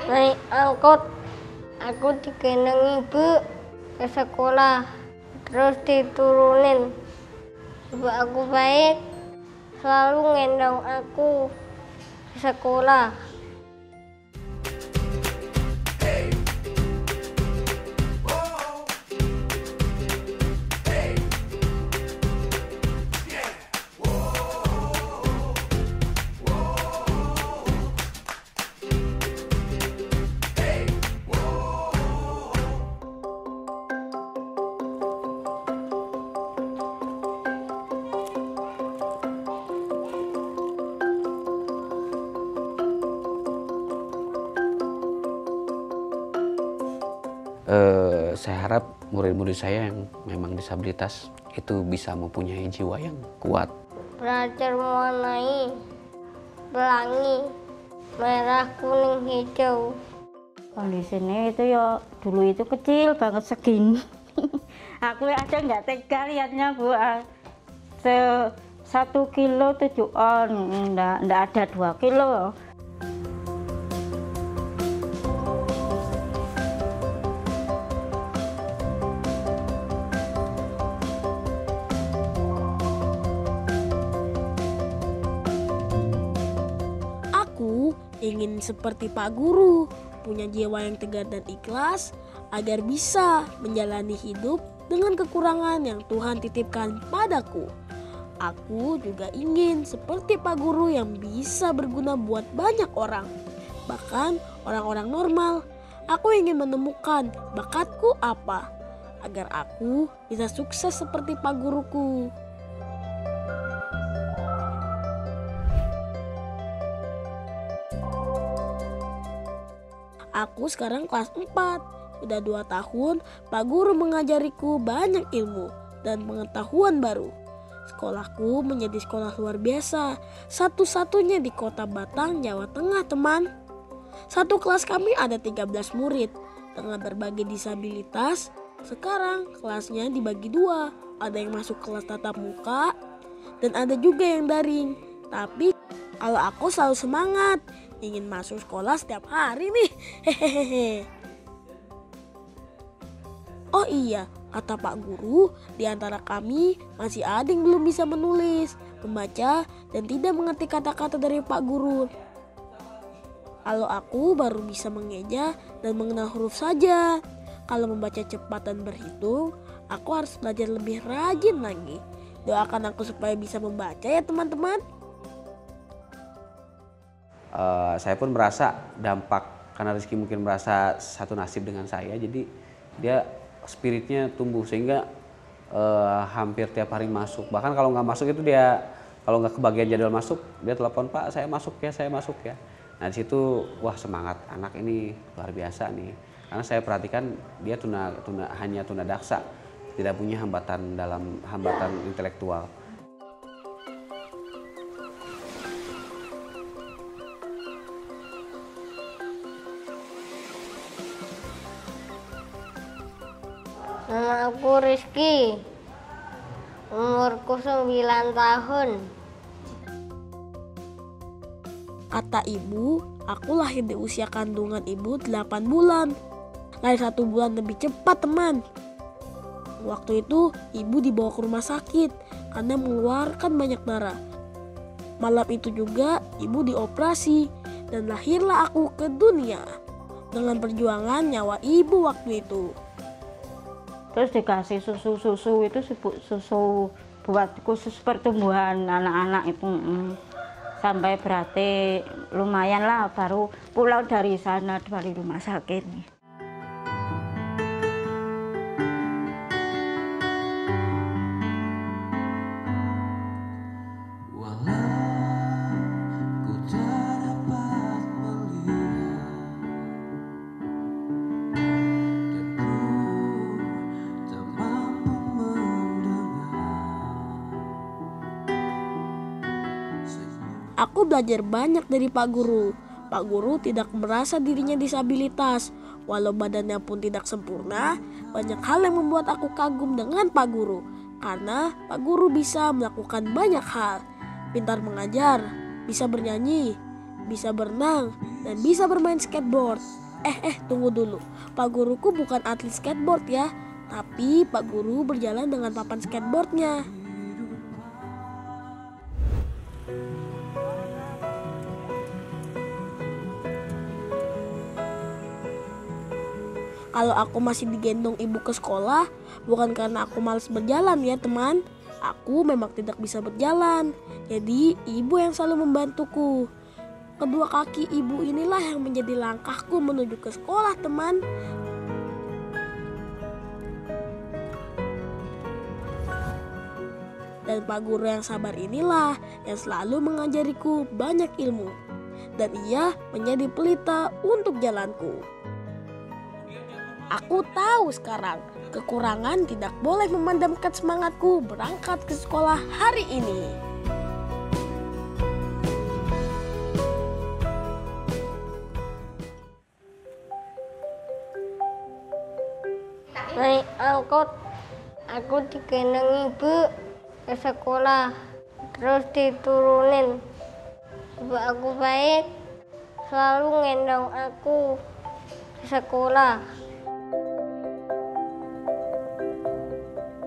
Naik angkot, aku digendong ibu ke sekolah, terus diturunin. Ibu aku baik, selalu ngendong aku ke sekolah. Saya harap murid-murid saya yang memang disabilitas itu bisa mempunyai jiwa yang kuat. Belajar mewarnai, pelangi, merah, kuning, hijau. Kondisinya itu ya dulu itu kecil banget segini. Aku aja nggak tega lihatnya Bu. 1 kilo 7 on, nggak ada 2 kilo. Aku ingin seperti Pak Guru, punya jiwa yang tegar dan ikhlas agar bisa menjalani hidup dengan kekurangan yang Tuhan titipkan padaku. Aku juga ingin seperti Pak Guru yang bisa berguna buat banyak orang, bahkan orang-orang normal. Aku ingin menemukan bakatku apa, agar aku bisa sukses seperti Pak Guruku. Aku sekarang kelas 4. Sudah 2 tahun Pak Guru mengajariku banyak ilmu dan pengetahuan baru. Sekolahku menjadi sekolah luar biasa, satu-satunya di kota Batang, Jawa Tengah, teman. Satu kelas kami ada 13 murid dengan berbagai disabilitas. Sekarang kelasnya dibagi 2. Ada yang masuk kelas tatap muka dan ada juga yang daring. Tapi kalau aku selalu semangat, ingin masuk sekolah setiap hari nih. Hehehe. Oh iya, kata Pak Guru, di antara kami masih ada yang belum bisa menulis, membaca, dan tidak mengerti kata-kata dari Pak Guru. Kalau aku baru bisa mengeja dan mengenal huruf saja. Kalau membaca cepat dan berhitung, aku harus belajar lebih rajin lagi. Doakan aku supaya bisa membaca ya teman-teman. Saya pun merasa dampak karena Rizky mungkin merasa satu nasib dengan saya, jadi dia spiritnya tumbuh sehingga hampir tiap hari masuk. Bahkan kalau nggak masuk itu dia, kalau nggak kebagian jadwal masuk, dia telepon, Pak saya masuk ya, saya masuk ya. Nah di situ wah semangat anak ini luar biasa nih, karena saya perhatikan dia hanya tunadaksa, tidak punya hambatan intelektual. Nama aku Rizky, umurku 9 tahun. Kata ibu, aku lahir di usia kandungan ibu 8 bulan. Lahir 1 bulan lebih cepat teman. Waktu itu ibu dibawa ke rumah sakit karena mengeluarkan banyak darah. Malam itu juga ibu dioperasi dan lahirlah aku ke dunia. Dengan perjuangan nyawa ibu waktu itu. Terus dikasih susu itu susu buat khusus pertumbuhan anak-anak itu. Sampai berarti lumayan lah, baru pulang dari sana dari rumah sakit. Aku belajar banyak dari Pak Guru. Pak Guru tidak merasa dirinya disabilitas. Walau badannya pun tidak sempurna, banyak hal yang membuat aku kagum dengan Pak Guru. Karena Pak Guru bisa melakukan banyak hal. Pintar mengajar, bisa bernyanyi, bisa berenang, dan bisa bermain skateboard. Tunggu dulu. Pak guruku bukan atlet skateboard ya, tapi Pak Guru berjalan dengan papan skateboardnya. Kalau aku masih digendong ibu ke sekolah, bukan karena aku malas berjalan ya teman. Aku memang tidak bisa berjalan, jadi ibu yang selalu membantuku. Kedua kaki ibu inilah yang menjadi langkahku menuju ke sekolah teman. Dan Pak Guru yang sabar inilah yang selalu mengajariku banyak ilmu. Dan ia menjadi pelita untuk jalanku. Aku tahu sekarang, kekurangan tidak boleh memadamkan semangatku berangkat ke sekolah hari ini. Naik angkot, aku digendong ibu ke sekolah, terus diturunin. Ibu aku baik, selalu ngendong aku ke sekolah.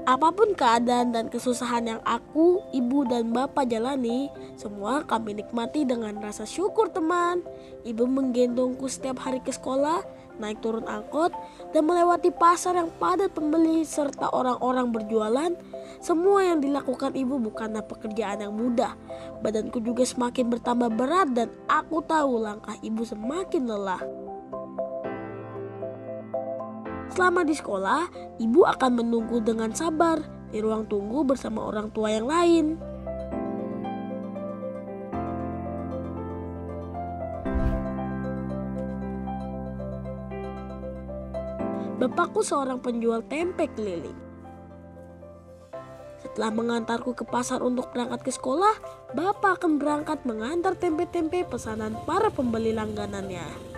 Apapun keadaan dan kesusahan yang aku, ibu, dan bapak jalani, semua kami nikmati dengan rasa syukur teman. Ibu menggendongku setiap hari ke sekolah, naik turun angkot, dan melewati pasar yang padat pembeli serta orang-orang berjualan. Semua yang dilakukan ibu bukanlah pekerjaan yang mudah. Badanku juga semakin bertambah berat dan aku tahu langkah ibu semakin lelah. Selama di sekolah, ibu akan menunggu dengan sabar di ruang tunggu bersama orang tua yang lain. Bapakku seorang penjual tempe keliling. Setelah mengantarku ke pasar untuk berangkat ke sekolah, bapak akan berangkat mengantar tempe-tempe pesanan para pembeli langganannya.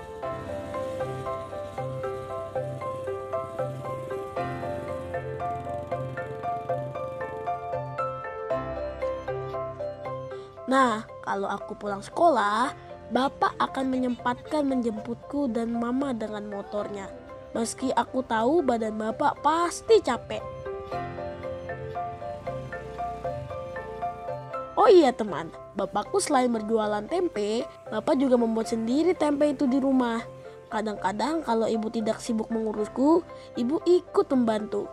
Nah, kalau aku pulang sekolah, bapak akan menyempatkan menjemputku dan mama dengan motornya. Meski aku tahu badan bapak pasti capek. Oh iya teman, bapakku selain berjualan tempe, bapak juga membuat sendiri tempe itu di rumah. Kadang-kadang kalau ibu tidak sibuk mengurusku, ibu ikut membantu.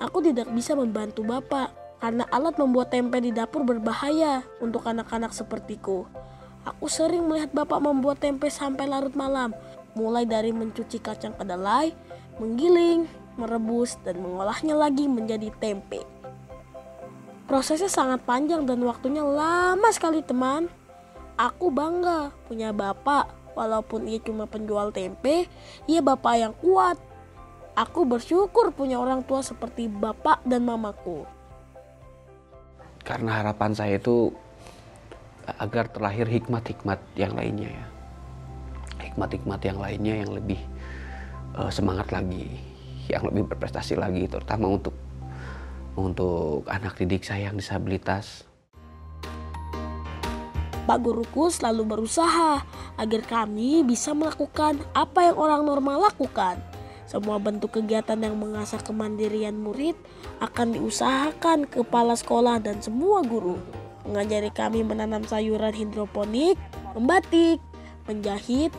Aku tidak bisa membantu bapak. Karena alat membuat tempe di dapur berbahaya untuk anak-anak sepertiku. Aku sering melihat bapak membuat tempe sampai larut malam. Mulai dari mencuci kacang kedelai, menggiling, merebus, dan mengolahnya lagi menjadi tempe. Prosesnya sangat panjang dan waktunya lama sekali teman. Aku bangga punya bapak. Walaupun ia cuma penjual tempe, ia bapak yang kuat. Aku bersyukur punya orang tua seperti bapak dan mamaku. Karena harapan saya itu agar terlahir hikmat-hikmat yang lainnya ya. Hikmat-hikmat yang lainnya yang lebih semangat lagi, yang lebih berprestasi lagi, terutama untuk anak didik saya yang disabilitas. Pak guruku selalu berusaha agar kami bisa melakukan apa yang orang normal lakukan. Semua bentuk kegiatan yang mengasah kemandirian murid akan diusahakan kepala sekolah dan semua guru. Mengajari kami menanam sayuran hidroponik, membatik, menjahit,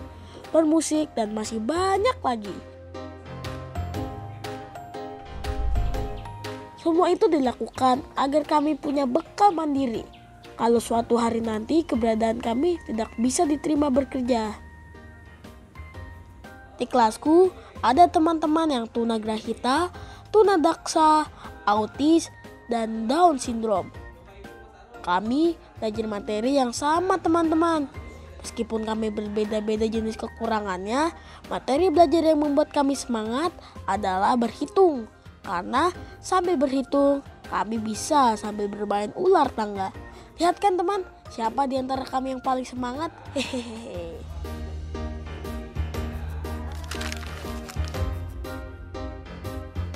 bermusik, dan masih banyak lagi. Semua itu dilakukan agar kami punya bekal mandiri. Kalau suatu hari nanti keberadaan kami tidak bisa diterima bekerja. Di kelasku ada teman-teman yang tunagrahita, tunadaksa, autis, dan Down syndrome. Kami belajar materi yang sama teman-teman. Meskipun kami berbeda-beda jenis kekurangannya, materi belajar yang membuat kami semangat adalah berhitung. Karena sambil berhitung, kami bisa sambil bermain ular tangga. Lihat kan teman, siapa di antara kami yang paling semangat? Hehehe.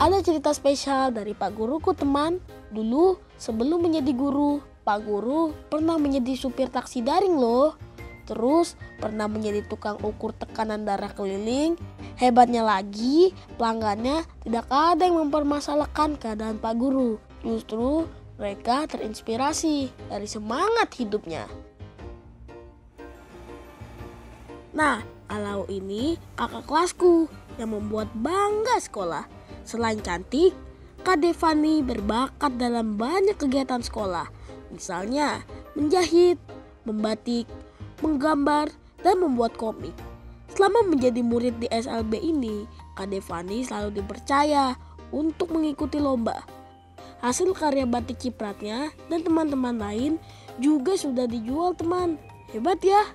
Ada cerita spesial dari Pak Guruku teman. Dulu sebelum menjadi guru, Pak Guru pernah menjadi supir taksi daring loh. Terus pernah menjadi tukang ukur tekanan darah keliling. Hebatnya lagi, pelanggannya tidak ada yang mempermasalahkan keadaan Pak Guru. Justru mereka terinspirasi dari semangat hidupnya. Nah, Alau ini kakak kelasku yang membuat bangga sekolah. Selain cantik, Kak Devani berbakat dalam banyak kegiatan sekolah. Misalnya menjahit, membatik, menggambar, dan membuat komik. Selama menjadi murid di SLB ini, Kak Devani selalu dipercaya untuk mengikuti lomba. Hasil karya batik cipratnya dan teman-teman lain juga sudah dijual teman. Hebat ya!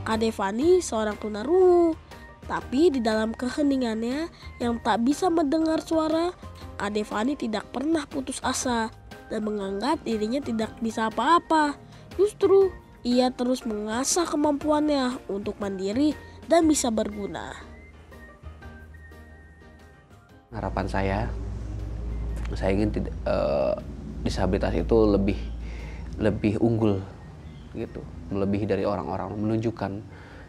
Kak Devani seorang tunarungu, tapi di dalam keheningannya yang tak bisa mendengar suara, Kak Devani tidak pernah putus asa dan menganggap dirinya tidak bisa apa-apa. Justru ia terus mengasah kemampuannya untuk mandiri dan bisa berguna. Harapan saya ingin disabilitas itu lebih unggul gitu, melebihi dari orang-orang, menunjukkan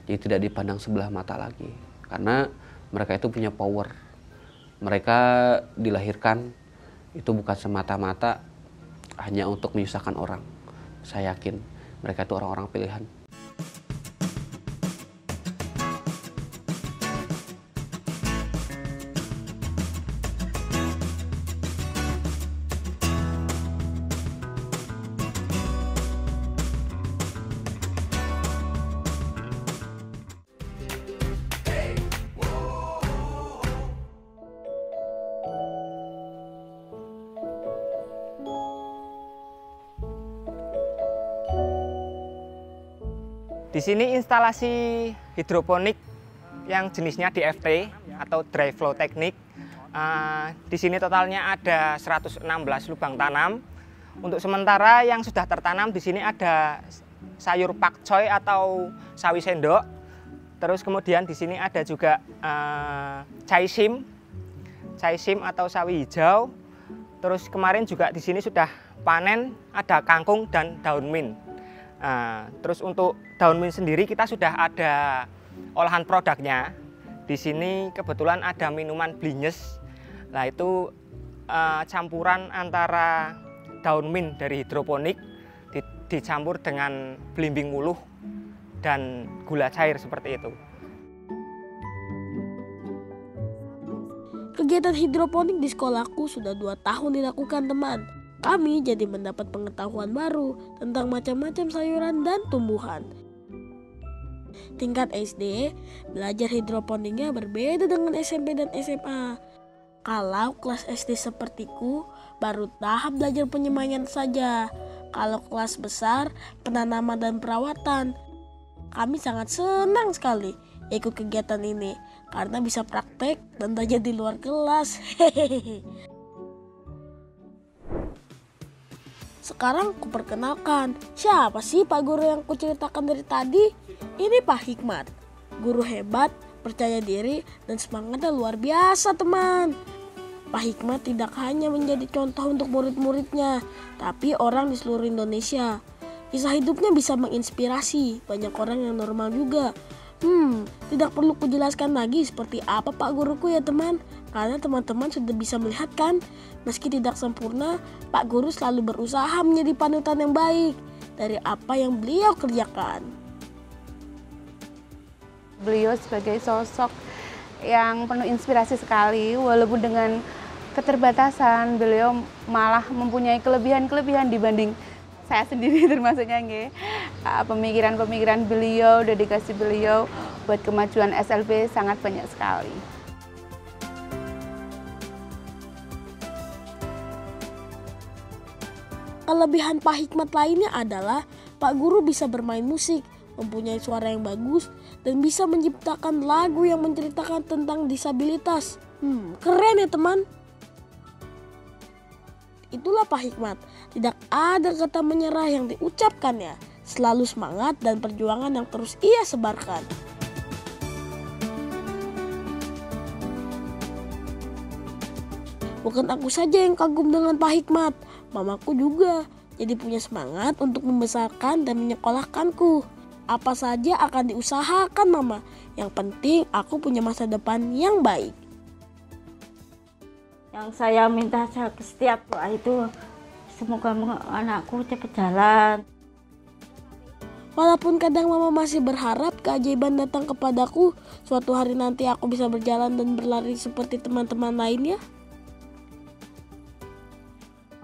jadi tidak dipandang sebelah mata lagi, karena mereka itu punya power. Mereka dilahirkan itu bukan semata-mata hanya untuk menyusahkan orang. Saya yakin mereka itu orang-orang pilihan. Di sini instalasi hidroponik yang jenisnya DFT atau dry flow technique. Di sini totalnya ada 116 lubang tanam. Untuk sementara yang sudah tertanam di sini ada sayur pakcoy atau sawi sendok. Terus kemudian di sini ada juga caisim atau sawi hijau. Terus kemarin juga di sini sudah panen, ada kangkung dan daun mint. Terus untuk daun mint sendiri kita sudah ada olahan produknya. Di sini kebetulan ada minuman Blinyes. Nah itu campuran antara daun mint dari hidroponik dicampur dengan belimbing wuluh dan gula cair seperti itu. Kegiatan hidroponik di sekolahku sudah 2 tahun dilakukan teman. Kami jadi mendapat pengetahuan baru tentang macam-macam sayuran dan tumbuhan. Tingkat SD, belajar hidroponiknya berbeda dengan SMP dan SMA. Kalau kelas SD sepertiku, baru tahap belajar penyemaian saja. Kalau kelas besar, penanaman dan perawatan. Kami sangat senang sekali ikut kegiatan ini karena bisa praktek dan belajar di luar kelas. Sekarang kuperkenalkan, siapa sih Pak Guru yang kuceritakan dari tadi? Ini Pak Hikmat, guru hebat, percaya diri, dan semangatnya luar biasa teman. Pak Hikmat tidak hanya menjadi contoh untuk murid-muridnya, tapi orang di seluruh Indonesia. Kisah hidupnya bisa menginspirasi banyak orang yang normal juga. Tidak perlu kujelaskan lagi seperti apa Pak Guruku ya teman, karena teman-teman sudah bisa melihat kan, meski tidak sempurna, Pak Guru selalu berusaha menjadi panutan yang baik dari apa yang beliau kerjakan. Beliau sebagai sosok yang penuh inspirasi sekali, walaupun dengan keterbatasan, beliau malah mempunyai kelebihan-kelebihan dibanding saya sendiri termasuknya nggih. Pemikiran-pemikiran beliau, dedikasi beliau buat kemajuan SLB sangat banyak sekali. Kelebihan Pak Hikmat lainnya adalah Pak Guru bisa bermain musik, mempunyai suara yang bagus, dan bisa menciptakan lagu yang menceritakan tentang disabilitas. Keren ya teman. Itulah Pak Hikmat, tidak ada kata menyerah yang diucapkannya, selalu semangat dan perjuangan yang terus ia sebarkan. Bukan aku saja yang kagum dengan Pak Hikmat, mamaku juga. jadi punya semangat untuk membesarkan dan menyekolahkanku. Apa saja akan diusahakan mama. Yang penting aku punya masa depan yang baik. Yang saya minta setiap doa itu semoga anakku cepat jalan. Walaupun kadang mama masih berharap keajaiban datang kepadaku, suatu hari nanti aku bisa berjalan dan berlari seperti teman-teman lainnya.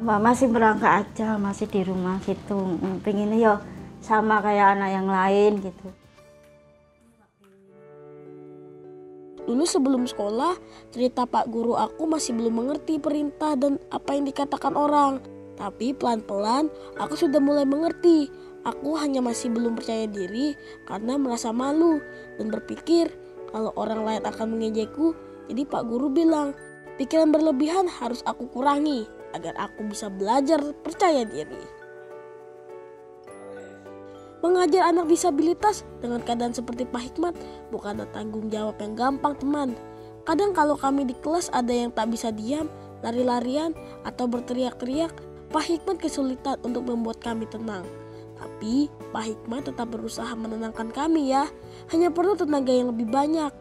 Mama masih berangkat aja, masih di rumah gitu. Pengennya ya sama kayak anak yang lain gitu. Dulu sebelum sekolah, cerita Pak Guru aku masih belum mengerti perintah dan apa yang dikatakan orang. Tapi pelan-pelan aku sudah mulai mengerti. Aku hanya masih belum percaya diri karena merasa malu dan berpikir kalau orang lain akan mengejekku. Jadi Pak Guru bilang, pikiran berlebihan harus aku kurangi agar aku bisa belajar percaya diri. Mengajar anak disabilitas dengan keadaan seperti Pak Hikmat bukanlah tanggung jawab yang gampang, teman. Kadang kalau kami di kelas ada yang tak bisa diam, lari-larian, atau berteriak-teriak, Pak Hikmat kesulitan untuk membuat kami tenang. Tapi Pak Hikmat tetap berusaha menenangkan kami ya, hanya perlu tenaga yang lebih banyak.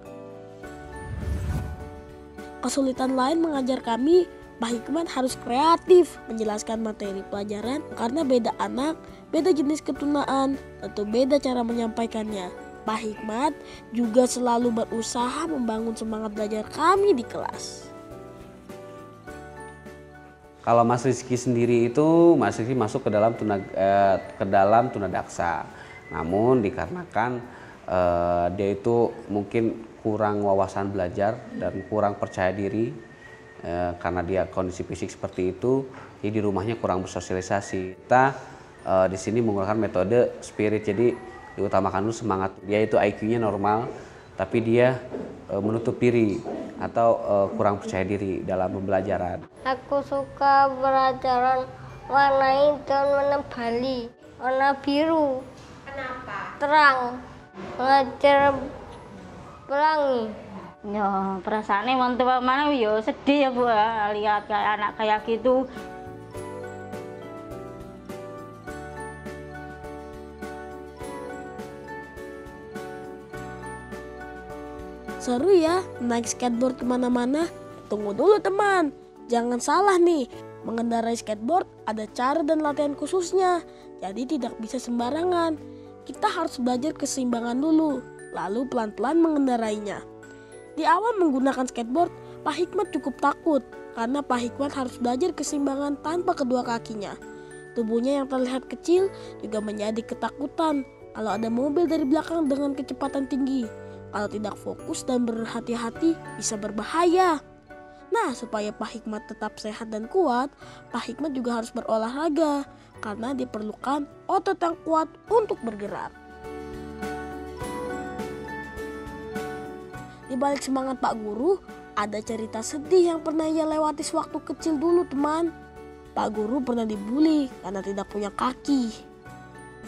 Kesulitan lain mengajar kami, Pak Hikmat harus kreatif menjelaskan materi pelajaran karena beda anak, beda jenis ketunaan, atau beda cara menyampaikannya. Pak Hikmat juga selalu berusaha membangun semangat belajar kami di kelas. Kalau Mas Rizky sendiri itu, Mas Rizky masuk ke dalam tunadaksa. Namun dikarenakan dia itu mungkin kurang wawasan belajar dan kurang percaya diri. Karena dia kondisi fisik seperti itu, jadi di rumahnya kurang bersosialisasi. Kita di sini menggunakan metode spirit, jadi diutamakan dulu semangat. Dia itu IQ-nya normal, tapi dia menutup diri atau kurang percaya diri dalam pembelajaran. Aku suka pelajaran warna hijau, warna Bali, warna biru. Kenapa? Terang, mengajar pelangi. Ya perasaannya mantep mana yo sedih ya Bu, lihat kayak anak kayak gitu. Seru ya naik skateboard kemana-mana. Tunggu dulu teman, jangan salah nih. Mengendarai skateboard ada cara dan latihan khususnya, jadi tidak bisa sembarangan. Kita harus belajar keseimbangan dulu, lalu pelan-pelan mengendarainya. Di awal menggunakan skateboard, Pak Hikmat cukup takut karena Pak Hikmat harus belajar keseimbangan tanpa kedua kakinya. Tubuhnya yang terlihat kecil juga menjadi ketakutan kalau ada mobil dari belakang dengan kecepatan tinggi. Kalau tidak fokus dan berhati-hati bisa berbahaya. Nah, supaya Pak Hikmat tetap sehat dan kuat, Pak Hikmat juga harus berolahraga karena diperlukan otot yang kuat untuk bergerak. Di balik semangat Pak Guru, ada cerita sedih yang pernah ia lewati sewaktu kecil dulu teman. Pak Guru pernah dibully karena tidak punya kaki.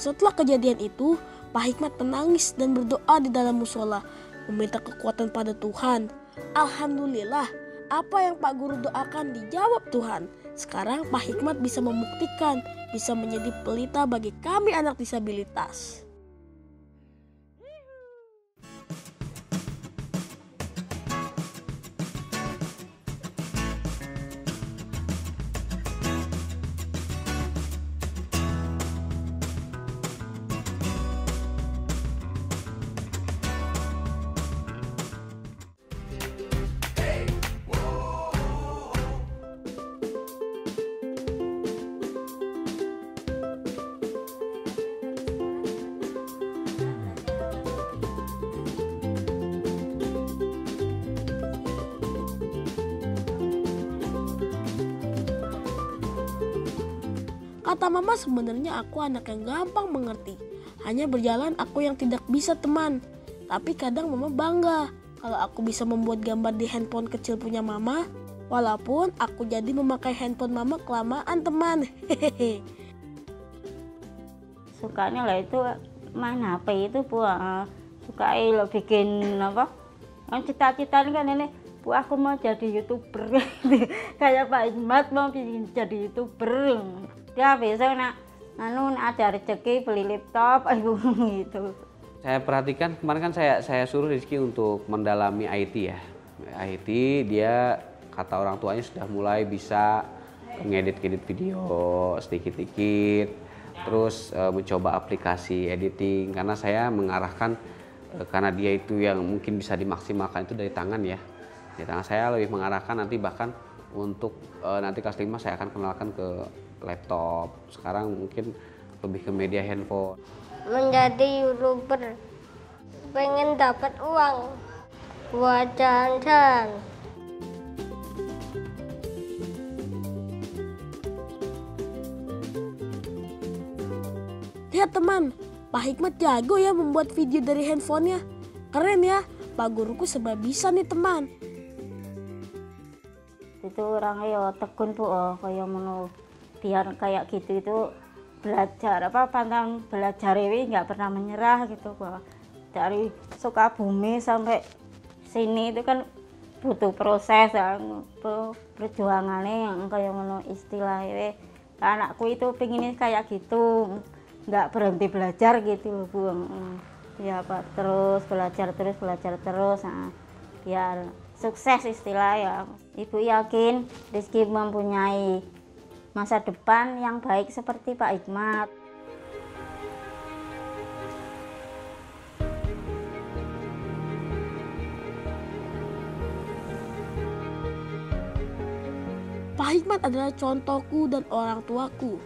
Setelah kejadian itu, Pak Hikmat menangis dan berdoa di dalam musola, meminta kekuatan pada Tuhan. Alhamdulillah, apa yang Pak Guru doakan dijawab Tuhan. Sekarang Pak Hikmat bisa membuktikan, bisa menjadi pelita bagi kami anak disabilitas. Kata mama, sebenarnya aku anak yang gampang mengerti. Hanya berjalan aku yang tidak bisa teman. Tapi kadang mama bangga kalau aku bisa membuat gambar di handphone kecil punya mama. Walaupun aku jadi memakai handphone mama kelamaan teman. Hehehe. Sukanya lah itu main HP itu Bu. Suka lo bikin apa? Cita-cita kan ini Bu, aku mau jadi YouTuber. Kayak Pak Hikmat mau jadi YouTuber. Dia besok nak ada rezeki beli laptop gitu. Saya perhatikan kemarin kan saya suruh Rizky untuk mendalami IT ya. IT dia kata orang tuanya sudah mulai bisa ngedit-ngedit video sedikit-sedikit, terus mencoba aplikasi editing karena saya mengarahkan karena dia itu yang mungkin bisa dimaksimalkan itu dari tangan ya. Di tangan saya lebih mengarahkan nanti bahkan untuk nanti kelas 5 saya akan kenalkan ke laptop. Sekarang mungkin lebih ke media handphone. Menjadi YouTuber, pengen dapat uang buat jalan-jalan. Lihat teman, Pak Hikmat jago ya membuat video dari handphonenya. Keren ya, Pak guruku serba bisa nih teman. Itu orangnya ya tekun Bu, kayak mau biar kayak gitu itu belajar pantang belajar ini nggak pernah menyerah gitu Bu. Dari Sukabumi sampai sini itu kan butuh proses perjuangannya yang kayak mau istilahnya. Anakku itu pengennya kayak gitu, nggak berhenti belajar gitu loh Bu. Ya Pak, terus belajar terus, nah, biar sukses istilah ya. Ibu yakin Rizky mempunyai masa depan yang baik seperti Pak Hikmat. Pak Hikmat adalah contohku dan orang tuaku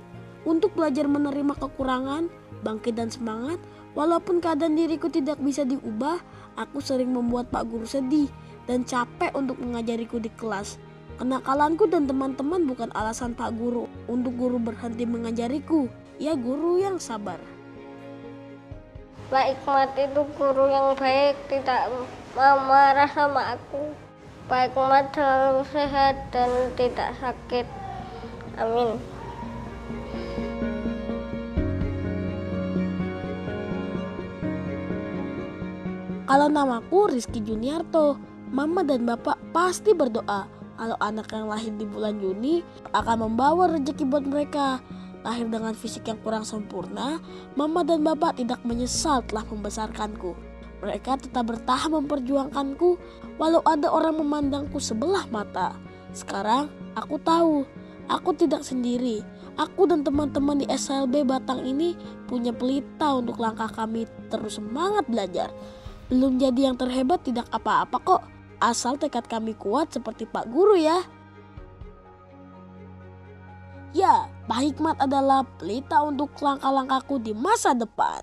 untuk belajar menerima kekurangan, bangkit dan semangat. Walaupun keadaan diriku tidak bisa diubah, aku sering membuat Pak Guru sedih dan capek untuk mengajariku di kelas. Kenakalanku dan teman-teman bukan alasan Pak Guru untuk guru berhenti mengajariku. Ia guru yang sabar. Pak Hikmat itu guru yang baik, tidak marah sama aku. Pak Hikmat selalu sehat dan tidak sakit. Amin. Kalau namaku Rizky Juniarto, Mama dan Bapak pasti berdoa kalau anak yang lahir di bulan Juni akan membawa rezeki buat mereka. Lahir dengan fisik yang kurang sempurna, Mama dan Bapak tidak menyesal telah membesarkanku. Mereka tetap bertahan memperjuangkanku walau ada orang memandangku sebelah mata. Sekarang aku tahu, aku tidak sendiri. Aku dan teman-teman di SLB Batang ini punya pelita untuk langkah kami terus semangat belajar. Belum jadi yang terhebat tidak apa-apa kok, asal tekad kami kuat seperti Pak Guru ya. Ya, Pak Hikmat adalah pelita untuk langkah-langkahku di masa depan.